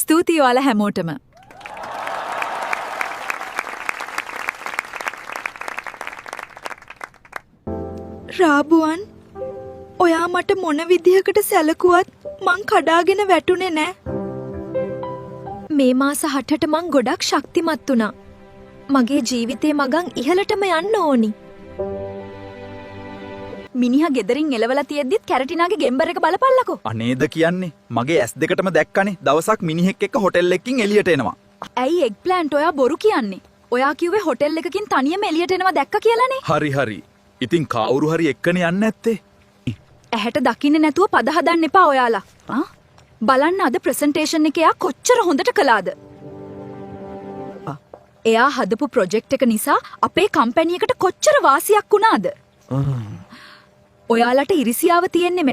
ස්තුතියි ඔයාලා හැමෝටම. රාබුවන් ඔයා මට මොන විදිහකට සැලකුවත් මං කඩාගෙන වැටුනේ නෑ. මේ මාස 8ට මං ගොඩක් ශක්තිමත් වුණා. මගේ ජීවිතේ මගන් ඉහළටම යන්න ඕනි. මිනිහා ගෙදරින් එලවලා තියෙද්දිත් කැරටිනාගේ ගෙම්බර් එක බලපල්ලකෝ. අනේද කියන්නේ මගේ ඇස් දෙකටම දැක්කනේ දවසක් මිනිහෙක් එක්ක හොටෙල් එකකින් එළියට එනවා. ඇයි එග් ප්ලෑන්ට් ඔයා බොරු කියන්නේ? ඔයා කිව්වේ හොටෙල් එකකින් තනියම එළියට එනවා දැක්ක කියලානේ. හරි. ඉතින් කවුරු හරි එක්කනේ යන්නේ නැත්තේ. ඇහැට දකින්නේ නැතුව පද හදන්න එපා ඔයාලා. බලන්න අද ප්‍රසන්ටේෂන් එක එයා කොච්චර හොඳට කළාද. එයා හදපු ප්‍රොජෙක්ට් එක නිසා අපේ කම්පැනි එකට කොච්චර වාසියක් වුණාද. ඔයාලට ඉරිසියාව තියෙන්නේ